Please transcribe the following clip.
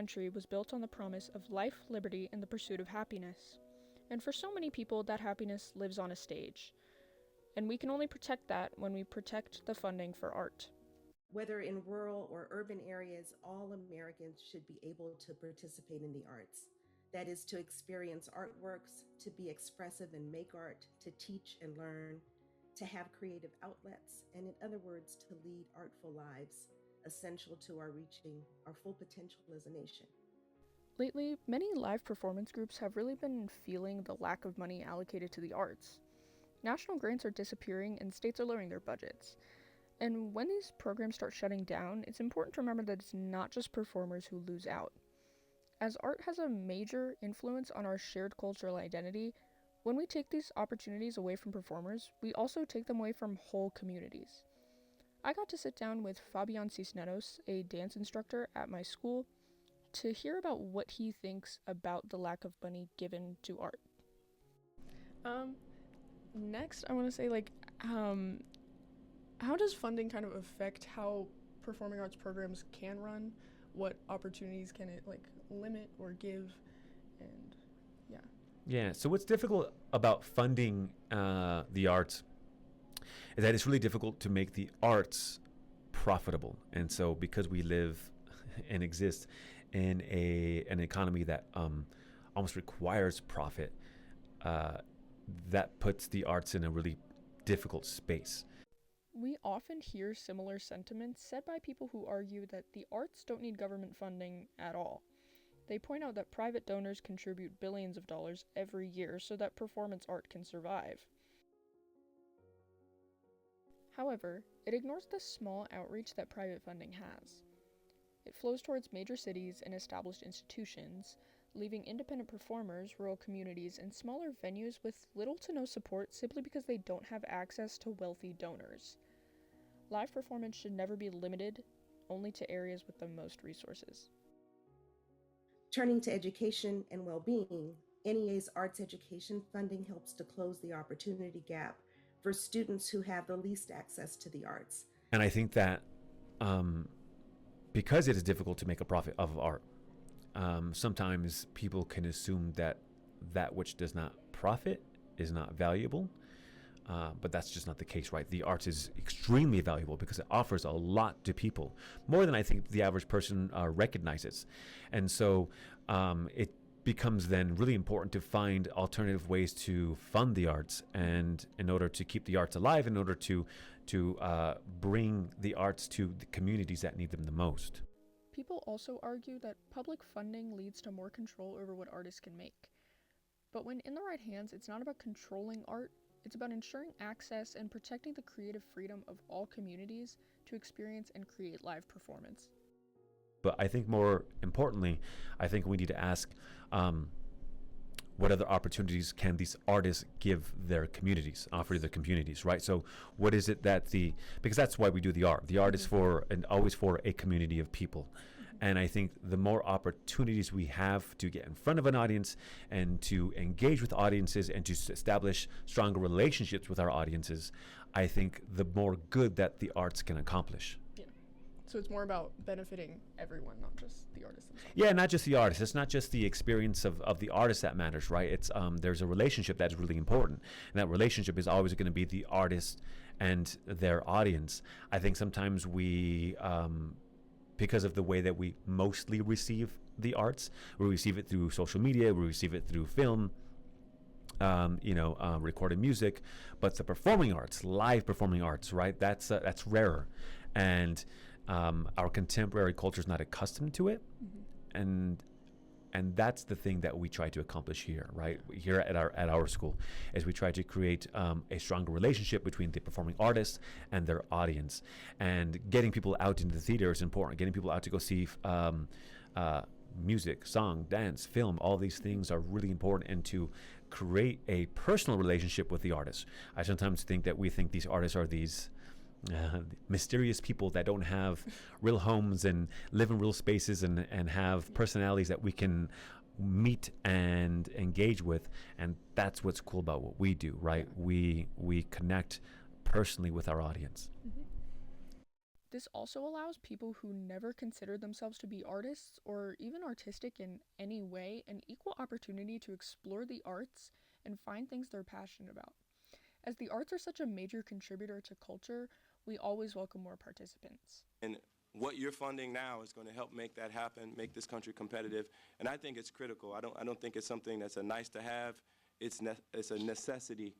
century was built on the promise of life, liberty, and the pursuit of happiness. And for so many people, that happiness lives on a stage. And we can only protect that when we protect the funding for art. Whether in rural or urban areas, all Americans should be able to participate in the arts. That is, to experience artworks, to be expressive and make art, to teach and learn, to have creative outlets, and in other words, to lead artful lives, essential to our reaching our full potential as a nation. Lately, many live performance groups have really been feeling the lack of money allocated to the arts. National grants are disappearing and states are lowering their budgets. And when these programs start shutting down, it's important to remember that it's not just performers who lose out. As art has a major influence on our shared cultural identity, when we take these opportunities away from performers, we also take them away from whole communities. I got to sit down with Fabian Cisneros, a dance instructor at my school, to hear about what he thinks about the lack of money given to art. Next, I want to say, how does funding kind of affect how performing arts programs can run? What opportunities can it limit or give? And Yeah, so what's difficult about funding the arts is that it's really difficult to make the arts profitable. And so because we live and exist in an economy that almost requires profit, that puts the arts in a really difficult space. We often hear similar sentiments said by people who argue that the arts don't need government funding at all. They point out that private donors contribute billions of dollars every year so that performance art can survive. However, it ignores the small outreach that private funding has. It flows towards major cities and established institutions, leaving independent performers, rural communities, and smaller venues with little to no support simply because they don't have access to wealthy donors. Live performance should never be limited only to areas with the most resources. Turning to education and well-being, NEA's arts education funding helps to close the opportunity gap for students who have the least access to the arts. And I think that because it is difficult to make a profit of art, sometimes people can assume that which does not profit is not valuable. But that's just not the case, right? The arts is extremely valuable because it offers a lot to people, more than I think the average person recognizes. And so it becomes then really important to find alternative ways to fund the arts, and in order to keep the arts alive, in order to bring the arts to the communities that need them the most. People also argue that public funding leads to more control over what artists can make. But when in the right hands, it's not about controlling art. It's about ensuring access and protecting the creative freedom of all communities to experience and create live performance. But I think more importantly, I think we need to ask what other opportunities can these artists give their communities, offer to their communities, right? So what is it that because that's why we do the art. The art is for, and always for, a community of people. And I think the more opportunities we have to get in front of an audience and to engage with audiences and to establish stronger relationships with our audiences, I think the more good that the arts can accomplish. Yeah. So it's more about benefiting everyone, not just the artists themselves. Yeah, not just the artist. It's not just the experience of the artist that matters, right? It's there's a relationship that's really important. And that relationship is always going to be the artist and their audience. I think sometimes we because of the way that we mostly receive the arts, we receive it through social media, we receive it through film, recorded music, but the performing arts, live performing arts, right? That's rarer, and our contemporary culture is not accustomed to it, and that's the thing that we try to accomplish here, right? Here at our school, is we try to create a stronger relationship between the performing artists and their audience. And getting people out into the theater is important. Getting people out to go see music, song, dance, film, all these things are really important, and to create a personal relationship with the artists. I sometimes think that we think these artists are these mysterious people that don't have real homes and live in real spaces and have personalities that we can meet and engage with, and that's what's cool about what we do, right? We connect personally with our audience. This also allows people who never considered themselves to be artists or even artistic in any way an equal opportunity to explore the arts and find things they're passionate about. As the arts are such a major contributor to culture, we always welcome more participants. And what you're funding now is going to help make that happen, make this country competitive, and I think it's critical. I don't think it's something that's a nice to have. It's a necessity